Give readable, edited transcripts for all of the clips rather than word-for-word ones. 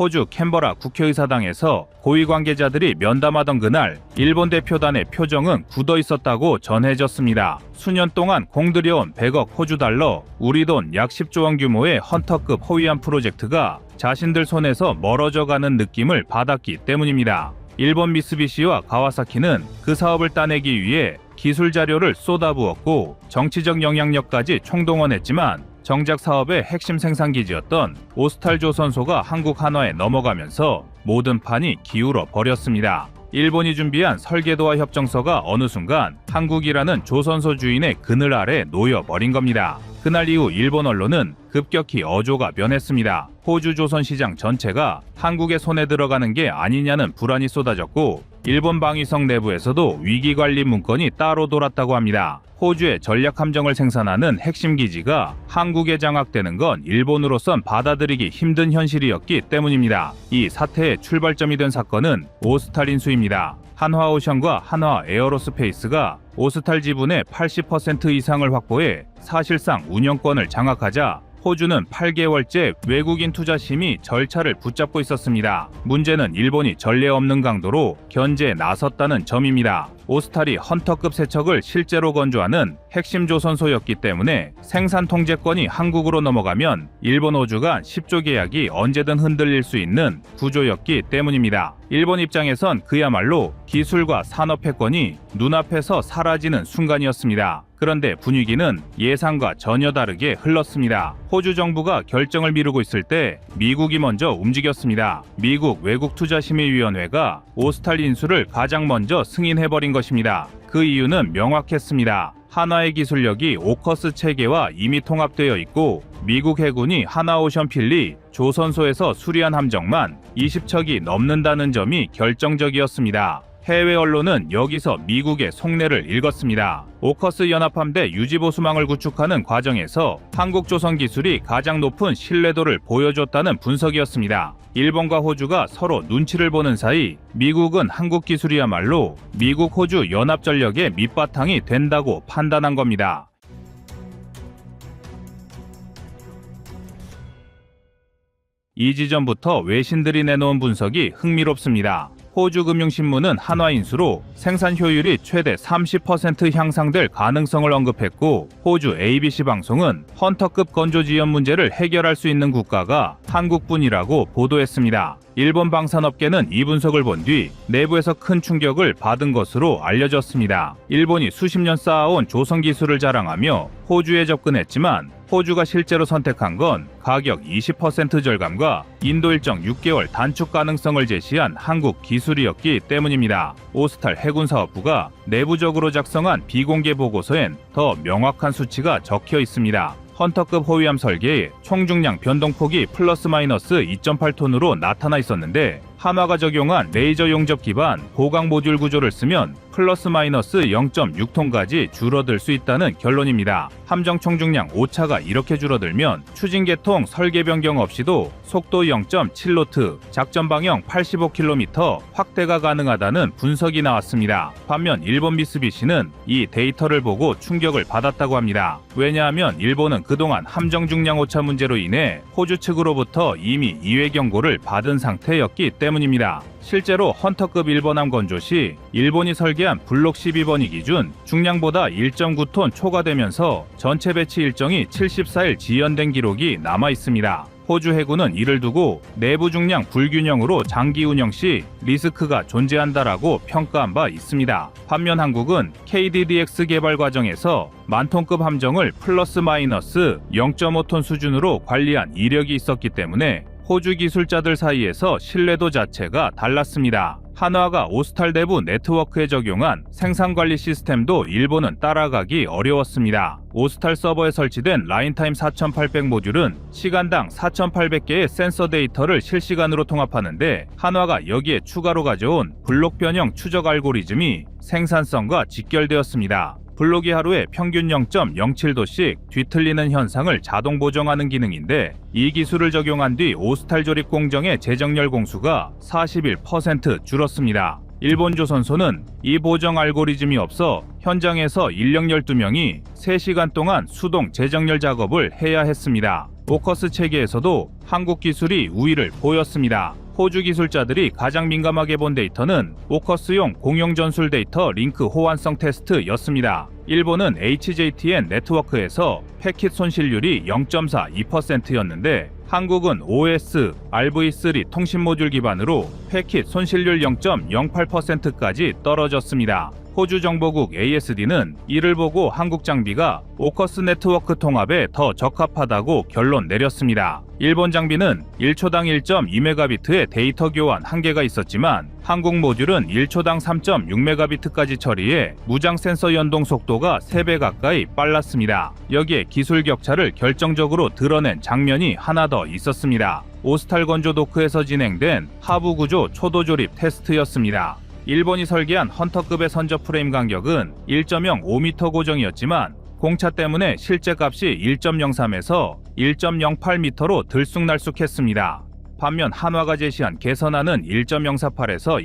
호주 캔버라 국회의사당에서 고위 관계자들이 면담하던 그날 일본 대표단의 표정은 굳어 있었다고 전해졌습니다. 수년 동안 공들여온 100억 호주 달러, 우리 돈 약 10조 원 규모의 헌터급 호위함 프로젝트가 자신들 손에서 멀어져가는 느낌을 받았기 때문입니다. 일본 미쓰비시와 가와사키는 그 사업을 따내기 위해 기술 자료를 쏟아부었고 정치적 영향력까지 총동원했지만 정작 사업의 핵심 생산기지였던 오스탈 조선소가 한국 한화에 넘어가면서 모든 판이 기울어 버렸습니다. 일본이 준비한 설계도와 협정서가 어느 순간 한국이라는 조선소 주인의 그늘 아래 놓여버린 겁니다. 그날 이후 일본 언론은 급격히 어조가 변했습니다. 호주 조선 시장 전체가 한국의 손에 들어가는 게 아니냐는 불안이 쏟아졌고 일본 방위성 내부에서도 위기관리 문건이 따로 돌았다고 합니다. 호주의 전략함정을 생산하는 핵심 기지가 한국에 장악되는 건 일본으로선 받아들이기 힘든 현실이었기 때문입니다. 이 사태의 출발점이 된 사건은 오스탈 인수입니다. 한화오션과 한화에어로스페이스가 오스탈 지분의 80% 이상을 확보해 사실상 운영권을 장악하자 호주는 8개월째 외국인 투자심의 절차를 붙잡고 있었습니다. 문제는 일본이 전례 없는 강도로 견제에 나섰다는 점입니다. 오스탈이 헌터급 세척을 실제로 건조하는 핵심 조선소였기 때문에 생산 통제권이 한국으로 넘어가면 일본 호주 간 10조 계약이 언제든 흔들릴 수 있는 구조였기 때문입니다. 일본 입장에선 그야말로 기술과 산업 패권이 눈앞에서 사라지는 순간이었습니다. 그런데 분위기는 예상과 전혀 다르게 흘렀습니다. 호주 정부가 결정을 미루고 있을 때 미국이 먼저 움직였습니다. 미국 외국투자심의위원회가 오스탈 인수를 가장 먼저 승인해버린 것입니다. 그 이유는 명확했습니다. 한화의 기술력이 오커스 체계와 이미 통합되어 있고 미국 해군이 한화오션필리 조선소에서 수리한 함정만 20척이 넘는다는 점이 결정적이었습니다. 해외 언론은 여기서 미국의 속내를 읽었습니다. 오커스 연합함대 유지보수망을 구축하는 과정에서 한국 조선 기술이 가장 높은 신뢰도를 보여줬다는 분석이었습니다. 일본과 호주가 서로 눈치를 보는 사이 미국은 한국 기술이야말로 미국 호주 연합전력의 밑바탕이 된다고 판단한 겁니다. 이 지점부터 외신들이 내놓은 분석이 흥미롭습니다. 호주 금융신문은 한화 인수로 생산 효율이 최대 30% 향상될 가능성을 언급했고 호주 ABC 방송은 헌터급 건조 지연 문제를 해결할 수 있는 국가가 한국뿐이라고 보도했습니다. 일본 방산업계는 이 분석을 본 뒤 내부에서 큰 충격을 받은 것으로 알려졌습니다. 일본이 수십 년 쌓아온 조선 기술을 자랑하며 호주에 접근했지만 호주가 실제로 선택한 건 가격 20% 절감과 인도 일정 6개월 단축 가능성을 제시한 한국 기술이었기 때문입니다. 오스탈 해군사업부가 내부적으로 작성한 비공개 보고서엔 더 명확한 수치가 적혀 있습니다. 헌터급 호위함 설계에 총중량 변동폭이 플러스 마이너스 2.8톤으로 나타나 있었는데 한화가 적용한 레이저 용접 기반 고강 모듈 구조를 쓰면 플러스 마이너스 0.6톤까지 줄어들 수 있다는 결론입니다. 함정 총중량 오차가 이렇게 줄어들면 추진 계통 설계 변경 없이도 속도 0.7노트, 작전 방향 85km 확대가 가능하다는 분석이 나왔습니다. 반면 일본 미쓰비시는 이 데이터를 보고 충격을 받았다고 합니다. 왜냐하면 일본은 그동안 함정 중량 오차 문제로 인해 호주 측으로부터 이미 이외 경고를 받은 상태였기 때문입니다. 실제로 헌터급 일본함 건조 시 일본이 설계한 블록 12번이 기준 중량보다 1.9톤 초과되면서 전체 배치 일정이 74일 지연된 기록이 남아 있습니다. 호주 해군은 이를 두고 내부 중량 불균형으로 장기 운영 시 리스크가 존재한다라고 평가한 바 있습니다. 반면 한국은 KDDX 개발 과정에서 만톤급 함정을 플러스 마이너스 0.5톤 수준으로 관리한 이력이 있었기 때문에 호주 기술자들 사이에서 신뢰도 자체가 달랐습니다. 한화가 오스탈 내부 네트워크에 적용한 생산관리 시스템도 일본은 따라가기 어려웠습니다. 오스탈 서버에 설치된 라인타임 4800 모듈은 시간당 4800개의 센서 데이터를 실시간으로 통합하는데 한화가 여기에 추가로 가져온 블록 변형 추적 알고리즘이 생산성과 직결되었습니다. 블록이 하루에 평균 0.07도씩 뒤틀리는 현상을 자동 보정하는 기능인데 이 기술을 적용한 뒤 오스탈 조립 공정의 제정렬 공수가 41% 줄었습니다. 일본 조선소는 이 보정 알고리즘이 없어 현장에서 인력 12명이 3시간 동안 수동 제정렬 작업을 해야 했습니다. 오커스 체계에서도 한국 기술이 우위를 보였습니다. 호주 기술자들이 가장 민감하게 본 데이터는 오커스용 공용 전술 데이터 링크 호환성 테스트였습니다. 일본은 HJTN 네트워크에서 패킷 손실률이 0.42%였는데 한국은 OS, RV3 통신 모듈 기반으로 패킷 손실률 0.08%까지 떨어졌습니다. 호주 정보국 ASD는 이를 보고 한국 장비가 오커스 네트워크 통합에 더 적합하다고 결론 내렸습니다. 일본 장비는 1초당 1.2메가비트의 데이터 교환 한계가 있었지만 한국 모듈은 1초당 3.6메가비트까지 처리해 무장 센서 연동 속도가 3배 가까이 빨랐습니다. 여기에 기술 격차를 결정적으로 드러낸 장면이 하나 더 있었습니다. 오스탈 건조 도크에서 진행된 하부 구조 초도 조립 테스트였습니다. 일본이 설계한 헌터급의 선저 프레임 간격은 1.05m 고정이었지만 공차 때문에 실제 값이 1.03에서 1.08m로 들쑥날쑥했습니다. 반면 한화가 제시한 개선안은 1.048에서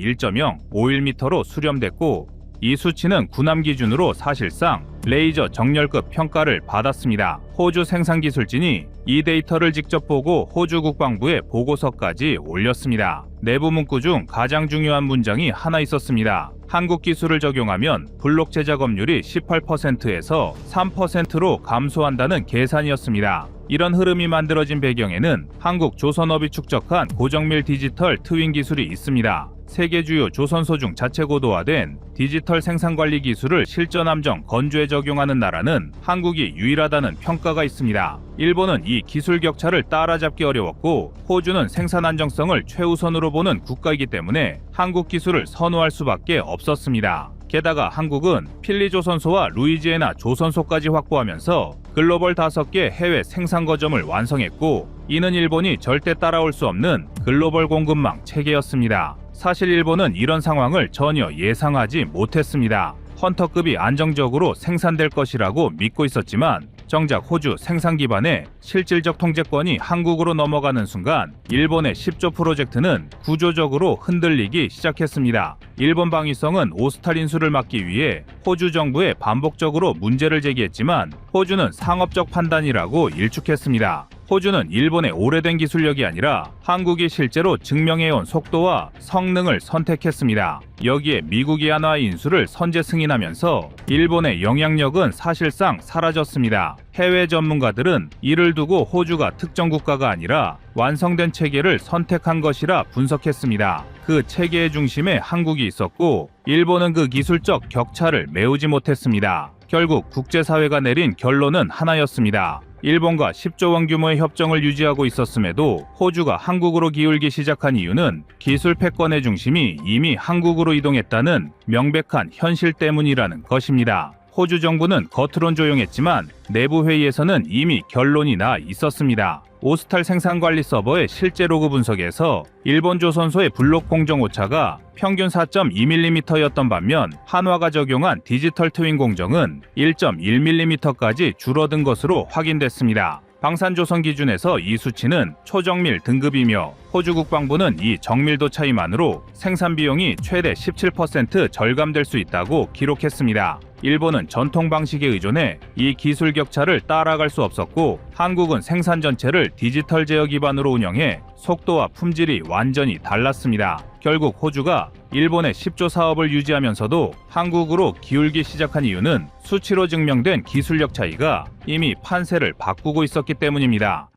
1.051m로 수렴됐고 이 수치는 군함 기준으로 사실상 레이저 정렬급 평가를 받았습니다. 호주 생산기술진이 이 데이터를 직접 보고 호주 국방부에 보고서까지 올렸습니다. 내부 문구 중 가장 중요한 문장이 하나 있었습니다. 한국 기술을 적용하면 블록 제작업률이 18%에서 3%로 감소한다는 계산이었습니다. 이런 흐름이 만들어진 배경에는 한국 조선업이 축적한 고정밀 디지털 트윈 기술이 있습니다. 세계 주요 조선소 중 자체 고도화된 디지털 생산관리 기술을 실전 함정 건조에 적용하는 나라는 한국이 유일하다는 평가가 있습니다. 일본은 이 기술 격차를 따라잡기 어려웠고 호주는 생산 안정성을 최우선으로 보는 국가이기 때문에 한국 기술을 선호할 수밖에 없었습니다. 게다가 한국은 필리 조선소와 루이지애나 조선소까지 확보하면서 글로벌 5개 해외 생산 거점을 완성했고 이는 일본이 절대 따라올 수 없는 글로벌 공급망 체계였습니다. 사실 일본은 이런 상황을 전혀 예상하지 못했습니다. 헌터급이 안정적으로 생산될 것이라고 믿고 있었지만 정작 호주 생산 기반의 실질적 통제권이 한국으로 넘어가는 순간 일본의 10조 프로젝트는 구조적으로 흔들리기 시작했습니다. 일본 방위성은 오스탈 인수를 막기 위해 호주 정부에 반복적으로 문제를 제기했지만 호주는 상업적 판단이라고 일축했습니다. 호주는 일본의 오래된 기술력이 아니라 한국이 실제로 증명해온 속도와 성능을 선택했습니다. 여기에 미국이 한화의 인수를 선제 승인하면서 일본의 영향력은 사실상 사라졌습니다. 해외 전문가들은 이를 두고 호주가 특정 국가가 아니라 완성된 체계를 선택한 것이라 분석했습니다. 그 체계의 중심에 한국이 있었고 일본은 그 기술적 격차를 메우지 못했습니다. 결국 국제사회가 내린 결론은 하나였습니다. 일본과 10조 원 규모의 협정을 유지하고 있었음에도 호주가 한국으로 기울기 시작한 이유는 기술 패권의 중심이 이미 한국으로 이동했다는 명백한 현실 때문이라는 것입니다. 호주 정부는 겉으론 조용했지만 내부 회의에서는 이미 결론이 나 있었습니다. 오스탈 생산관리 서버의 실제 로그 분석에서 일본 조선소의 블록 공정 오차가 평균 4.2mm였던 반면 한화가 적용한 디지털 트윈 공정은 1.1mm까지 줄어든 것으로 확인됐습니다. 방산조선 기준에서 이 수치는 초정밀 등급이며 호주 국방부는 이 정밀도 차이만으로 생산 비용이 최대 17% 절감될 수 있다고 기록했습니다. 일본은 전통 방식에 의존해 이 기술 격차를 따라갈 수 없었고 한국은 생산 전체를 디지털 제어 기반으로 운영해 속도와 품질이 완전히 달랐습니다. 결국 호주가 일본의 10조 사업을 유지하면서도 한국으로 기울기 시작한 이유는 수치로 증명된 기술력 차이가 이미 판세를 바꾸고 있었기 때문입니다.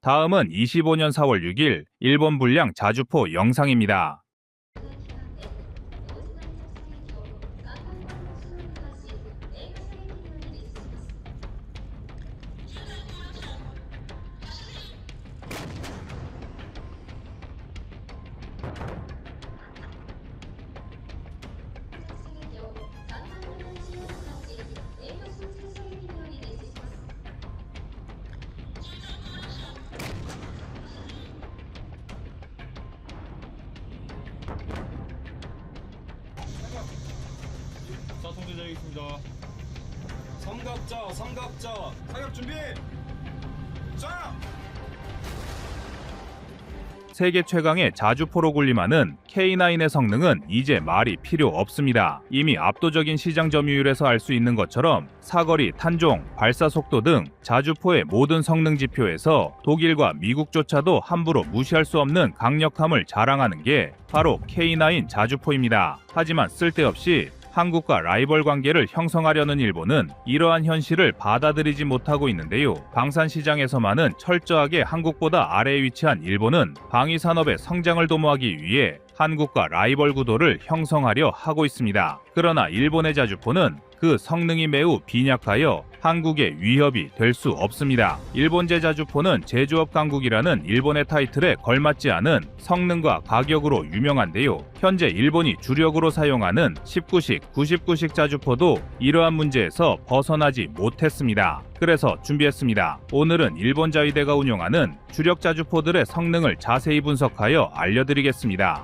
다음은 25년 4월 6일 일본 불량 자주포 영상입니다. 자, 통제자이겠습니다. 삼각자, 사격 준비. 자. 세계 최강의 자주포로 군림하는 K9의 성능은 이제 말이 필요 없습니다. 이미 압도적인 시장 점유율에서 알 수 있는 것처럼 사거리, 탄종, 발사 속도 등 자주포의 모든 성능 지표에서 독일과 미국조차도 함부로 무시할 수 없는 강력함을 자랑하는 게 바로 K9 자주포입니다. 하지만 쓸데없이 한국과 라이벌 관계를 형성하려는 일본은 이러한 현실을 받아들이지 못하고 있는데요. 방산 시장에서만은 철저하게 한국보다 아래에 위치한 일본은 방위 산업의 성장을 도모하기 위해 한국과 라이벌 구도를 형성하려 하고 있습니다. 그러나 일본의 자주포는 그 성능이 매우 빈약하여 한국의 위협이 될 수 없습니다. 일본제 자주포는 제조업 강국이라는 일본의 타이틀에 걸맞지 않은 성능과 가격으로 유명한데요. 현재 일본이 주력으로 사용하는 19식, 99식 자주포도 이러한 문제에서 벗어나지 못했습니다. 그래서 준비했습니다. 오늘은 일본 자위대가 운용하는 주력 자주포들의 성능을 자세히 분석하여 알려드리겠습니다.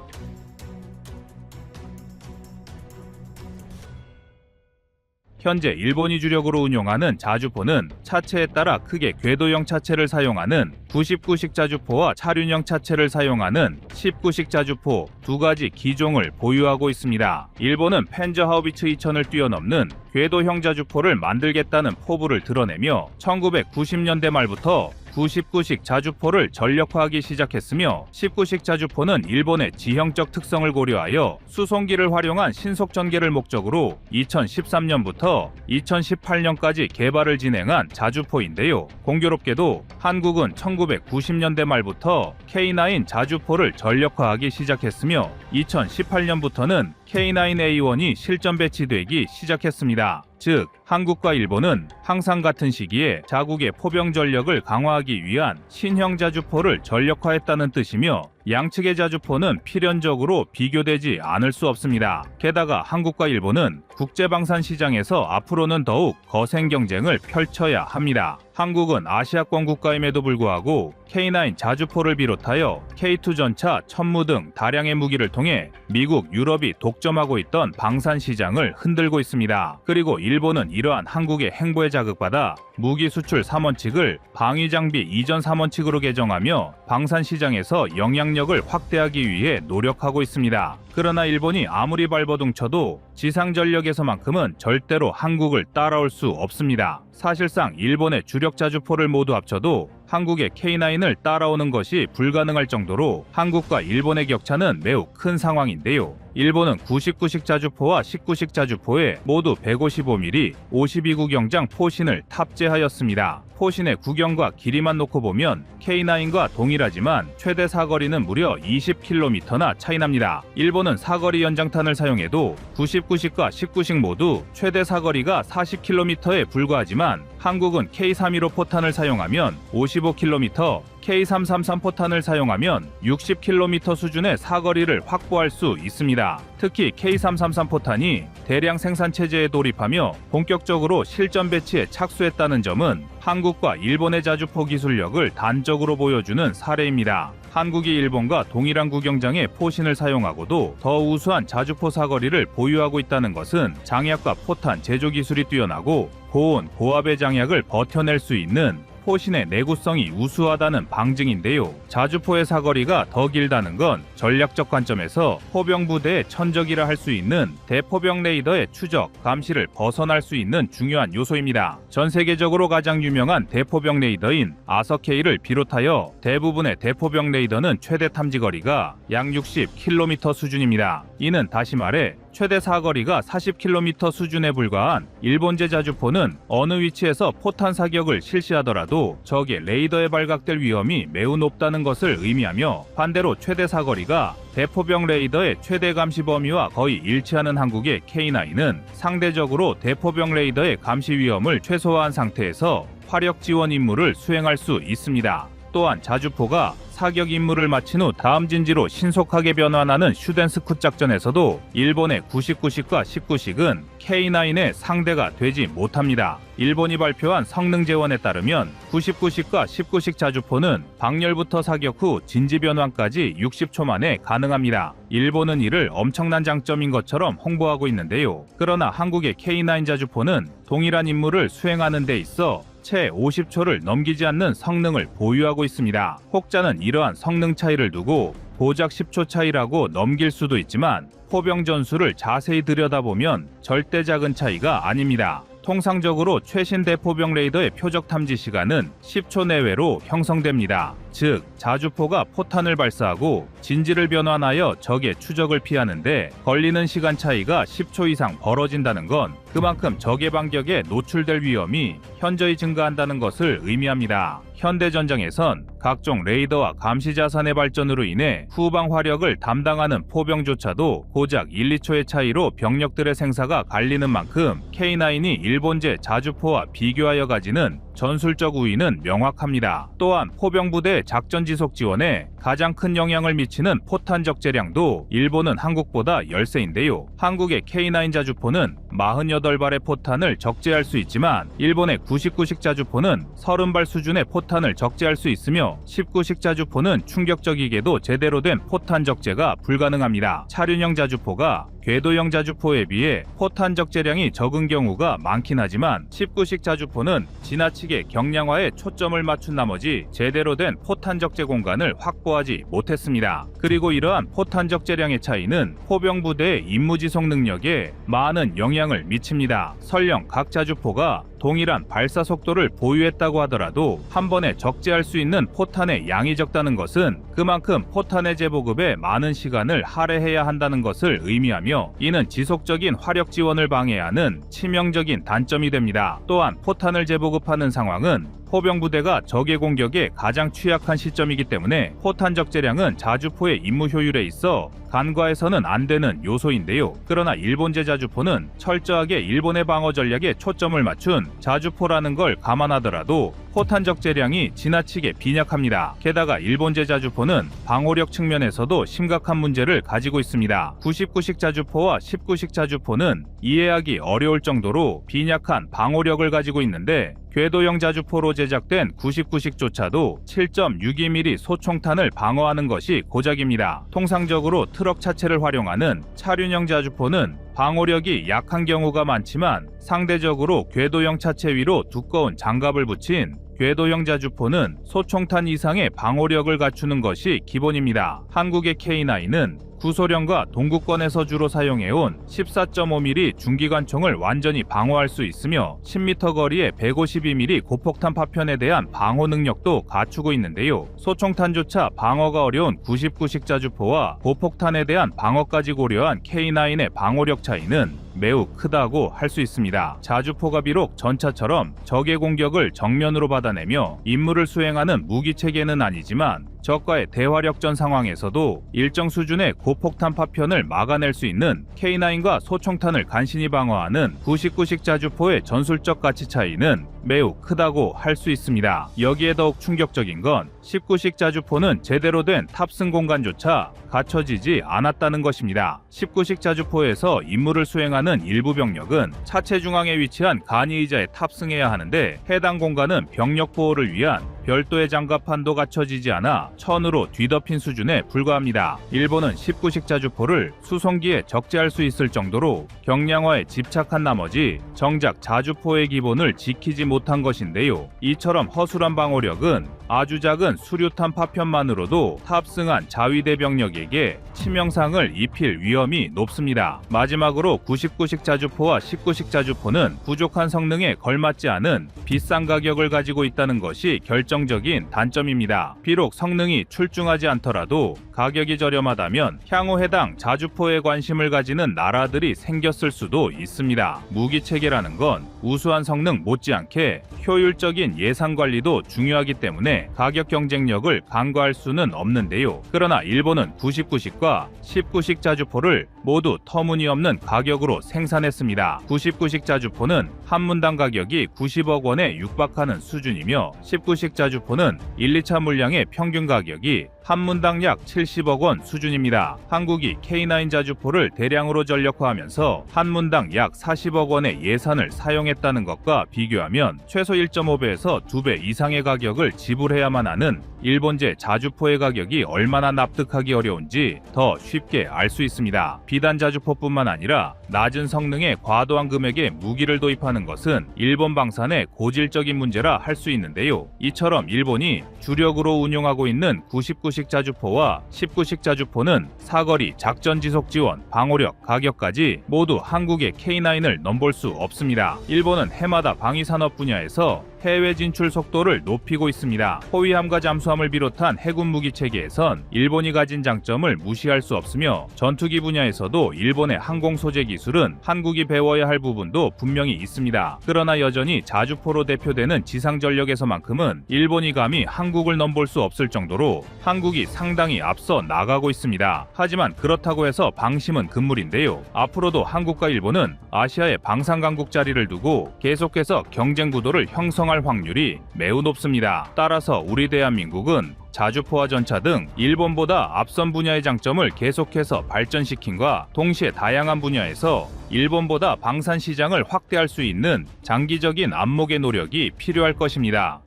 현재 일본이 주력으로 운용하는 자주포는 차체에 따라 크게 궤도형 차체를 사용하는 99식 자주포와 차륜형 차체를 사용하는 19식 자주포 두 가지 기종을 보유하고 있습니다. 일본은 펜저 하우비츠 2000을 뛰어넘는 궤도형 자주포를 만들겠다는 포부를 드러내며 1990년대 말부터 99식 자주포를 전력화하기 시작했으며 19식 자주포는 일본의 지형적 특성을 고려하여 수송기를 활용한 신속 전개를 목적으로 2013년부터 2018년까지 개발을 진행한 자주포인데요. 공교롭게도 한국은 1990년대 말부터 K9 자주포를 전력화하기 시작했으며 2018년부터는 K9A1이 실전 배치되기 시작했습니다. 즉, 한국과 일본은 항상 같은 시기에 자국의 포병 전력을 강화하기 위한 신형 자주포를 전력화했다는 뜻이며 양측의 자주포는 필연적으로 비교되지 않을 수 없습니다. 게다가 한국과 일본은 국제방산 시장에서 앞으로는 더욱 거센 경쟁을 펼쳐야 합니다. 한국은 아시아권 국가임에도 불구하고 K9 자주포를 비롯하여 K2 전차, 천무 등 다량의 무기를 통해 미국, 유럽이 독점하고 있던 방산 시장을 흔들고 있습니다. 그리고 일본은 이러한 한국의 행보에 자극받아 무기 수출 3원칙을 방위 장비 이전 3원칙으로 개정하며 방산 시장에서 영향력을 확대하기 위해 노력하고 있습니다. 그러나 일본이 아무리 발버둥쳐도 지상 전력에서만큼은 절대로 한국을 따라올 수 없습니다. 사실상 일본의 주력 자주포를 모두 합쳐도 한국의 K9을 따라오는 것이 불가능할 정도로 한국과 일본의 격차는 매우 큰 상황인데요. 일본은 99식 자주포와 19식 자주포에 모두 155mm 52구경장 포신을 탑재하였습니다. 포신의 구경과 길이만 놓고 보면 K9과 동일하지만 최대 사거리는 무려 20km나 차이납니다. 일본은 사거리 연장탄을 사용해도 99식과 19식 모두 최대 사거리가 40km에 불과하지만 한국은 K315 포탄을 사용하면 55km, K333 포탄을 사용하면 60km 수준의 사거리를 확보할 수 있습니다. 특히 K333 포탄이 대량 생산 체제에 돌입하며 본격적으로 실전 배치에 착수했다는 점은 한국과 일본의 자주포 기술력을 단적으로 보여주는 사례입니다. 한국이 일본과 동일한 구경장의 포신을 사용하고도 더 우수한 자주포 사거리를 보유하고 있다는 것은 장약과 포탄 제조 기술이 뛰어나고 고온, 고압의 장약을 버텨낼 수 있는 포신의 내구성이 우수하다는 방증인데요. 자주포의 사거리가 더 길다는 건 전략적 관점에서 포병 부대의 천적이라 할 수 있는 대포병 레이더의 추적, 감시를 벗어날 수 있는 중요한 요소입니다. 전 세계적으로 가장 유명한 대포병 레이더인 아서K를 비롯하여 대부분의 대포병 레이더는 최대 탐지거리가 약 60km 수준입니다. 이는 다시 말해 최대 사거리가 40km 수준에 불과한 일본제 자주포는 어느 위치에서 포탄 사격을 실시하더라도 적의 레이더에 발각될 위험이 매우 높다는 것을 의미하며 반대로 최대 사거리가 대포병 레이더의 최대 감시 범위와 거의 일치하는 한국의 K9은 상대적으로 대포병 레이더의 감시 위험을 최소화한 상태에서 화력 지원 임무를 수행할 수 있습니다. 또한 자주포가 사격 임무를 마친 후 다음 진지로 신속하게 변환하는 슈덴스쿠 작전에서도 일본의 99식과 19식은 K9의 상대가 되지 못합니다. 일본이 발표한 성능 재원에 따르면 99식과 19식 자주포는 방열부터 사격 후 진지 변환까지 60초 만에 가능합니다. 일본은 이를 엄청난 장점인 것처럼 홍보하고 있는데요. 그러나 한국의 K9 자주포는 동일한 임무를 수행하는 데 있어 채 50초를 넘기지 않는 성능을 보유하고 있습니다. 혹자는 이러한 성능 차이를 두고 고작 10초 차이라고 넘길 수도 있지만 포병 전술을 자세히 들여다보면 절대 작은 차이가 아닙니다. 통상적으로 최신 대포병 레이더의 표적 탐지 시간은 10초 내외로 형성됩니다. 즉, 자주포가 포탄을 발사하고 진지를 변환하여 적의 추적을 피하는데 걸리는 시간 차이가 10초 이상 벌어진다는 건 그만큼 적의 반격에 노출될 위험이 현저히 증가한다는 것을 의미합니다. 현대전장에선 각종 레이더와 감시 자산의 발전으로 인해 후방 화력을 담당하는 포병조차도 고작 1, 2초의 차이로 병력들의 생사가 갈리는 만큼 K9이 일본제 자주포와 비교하여 가지는 전술적 우위는 명확합니다. 또한 포병부대의 작전 지속 지원에 가장 큰 영향을 미치는 포탄 적재량도 일본은 한국보다 열세인데요. 한국의 K9 자주포는 48발의 포탄을 적재할 수 있지만 일본의 99식 자주포는 30발 수준의 포탄을 적재할 수 있으며 19식 자주포는 충격적이게도 제대로 된 포탄 적재가 불가능합니다. 차륜형 자주포가 궤도형 자주포에 비해 포탄 적재량이 적은 경우가 많긴 하지만 19식 자주포는 지나치게 경량화에 초점을 맞춘 나머지 제대로 된 포탄 적재 공간을 확보하지 못했습니다. 그리고 이러한 포탄 적재량의 차이는 포병부대의 임무 지속 능력에 많은 영향을 미칩니다. 설령 각 자주포가 동일한 발사 속도를 보유했다고 하더라도 한 번에 적재할 수 있는 포탄의 양이 적다는 것은 그만큼 포탄의 재보급에 많은 시간을 할애해야 한다는 것을 의미하며 이는 지속적인 화력 지원을 방해하는 치명적인 단점이 됩니다. 또한 포탄을 재보급하는 상황은 포병부대가 적의 공격에 가장 취약한 시점이기 때문에 포탄 적재량은 자주포의 임무 효율에 있어 간과해서는 안 되는 요소인데요. 그러나 일본제 자주포는 철저하게 일본의 방어 전략에 초점을 맞춘 자주포라는 걸 감안하더라도 포탄 적재량이 지나치게 빈약합니다. 게다가 일본제 자주포는 방호력 측면에서도 심각한 문제를 가지고 있습니다. 99식 자주포와 19식 자주포는 이해하기 어려울 정도로 빈약한 방호력을 가지고 있는데 궤도형 자주포로 제작된 99식조차도 7.62mm 소총탄을 방어하는 것이 고작입니다. 통상적으로 트럭 차체를 활용하는 차륜형 자주포는 방호력이 약한 경우가 많지만 상대적으로 궤도형 차체 위로 두꺼운 장갑을 붙인 궤도형 자주포는 소총탄 이상의 방호력을 갖추는 것이 기본입니다. 한국의 K9은 구소련과 동구권에서 주로 사용해온 14.5mm 중기관총을 완전히 방어할 수 있으며 10m 거리의 152mm 고폭탄 파편에 대한 방어 능력도 갖추고 있는데요. 소총탄조차 방어가 어려운 99식 자주포와 고폭탄에 대한 방어까지 고려한 K9의 방어력 차이는 매우 크다고 할 수 있습니다. 자주포가 비록 전차처럼 적의 공격을 정면으로 받아내며 임무를 수행하는 무기체계는 아니지만 적과의 대화력전 상황에서도 일정 수준의 고폭탄 파편을 막아낼 수 있는 K9과 소총탄을 간신히 방어하는 99식 자주포의 전술적 가치 차이는 매우 크다고 할 수 있습니다. 여기에 더욱 충격적인 건 19식 자주포는 제대로 된 탑승 공간조차 갖춰지지 않았다는 것입니다. 19식 자주포에서 임무를 수행하는 일부 병력은 차체 중앙에 위치한 간이 의자에 탑승해야 하는데 해당 공간은 병력 보호를 위한 별도의 장갑판도 갖춰지지 않아 천으로 뒤덮인 수준에 불과합니다. 일본은 19식 자주포를 수송기에 적재할 수 있을 정도로 경량화에 집착한 나머지 정작 자주포의 기본을 지키지 못한 것인데요. 이처럼 허술한 방어력은 아주 작은 수류탄 파편만으로도 탑승한 자위대 병력에게 치명상을 입힐 위험이 높습니다. 마지막으로 99식 자주포와 19식 자주포는 부족한 성능에 걸맞지 않은 비싼 가격을 가지고 있다는 것이 결정적인 단점입니다. 비록 성능이 출중하지 않더라도 가격이 저렴하다면 향후 해당 자주포에 관심을 가지는 나라들이 생겼을 수도 있습니다. 무기체계라는 건 우수한 성능 못지않게 효율적인 예산 관리도 중요하기 때문에 가격 경쟁력을 간과할 수는 없는데요. 그러나 일본은 99식과 19식 자주포를 모두 터무니없는 가격으로 생산했습니다. 99식 자주포는 한 문당 가격이 90억 원에 육박하는 수준이며 19식 자주포는 1, 2차 물량의 평균 가격이 한 문당 약 70억 원 수준입니다. 한국이 K9 자주포를 대량으로 전력화하면서 한 문당 약 40억 원의 예산을 사용했다는 것과 비교하면 최소 1.5배에서 2배 이상의 가격을 지불해야만 하는 일본제 자주포의 가격이 얼마나 납득하기 어려운지 더 쉽게 알 수 있습니다. 비단 자주포뿐만 아니라 낮은 성능의 과도한 금액의 무기를 도입하는 것은 일본 방산의 고질적인 문제라 할 수 있는데요. 이처럼 일본이 주력으로 운용하고 있는 99식 자주포와 19식 자주포는 사거리, 작전 지속 지원, 방호력, 가격까지 모두 한국의 K9을 넘볼 수 없습니다. 일본은 해마다 방위산업 분야에서 해외 진출 속도를 높이고 있습니다. 호위함과 잠수함을 비롯한 해군 무기 체계에선 일본이 가진 장점을 무시할 수 없으며 전투기 분야에서도 일본의 항공 소재 기술은 한국이 배워야 할 부분도 분명히 있습니다. 그러나 여전히 자주포로 대표되는 지상전력에서만큼은 일본이 감히 한국을 넘볼 수 없을 정도로 한국이 상당히 앞서 나가고 있습니다. 하지만 그렇다고 해서 방심은 금물인데요. 앞으로도 한국과 일본은 아시아의 방산강국 자리를 두고 계속해서 경쟁 구도를 형성할 확률이 매우 높습니다. 따라서 우리 대한민국은 자주포와 전차 등 일본보다 앞선 분야의 장점을 계속해서 발전시킴과 동시에 다양한 분야에서 일본보다 방산 시장을 확대할 수 있는 장기적인 안목의 노력이 필요할 것입니다.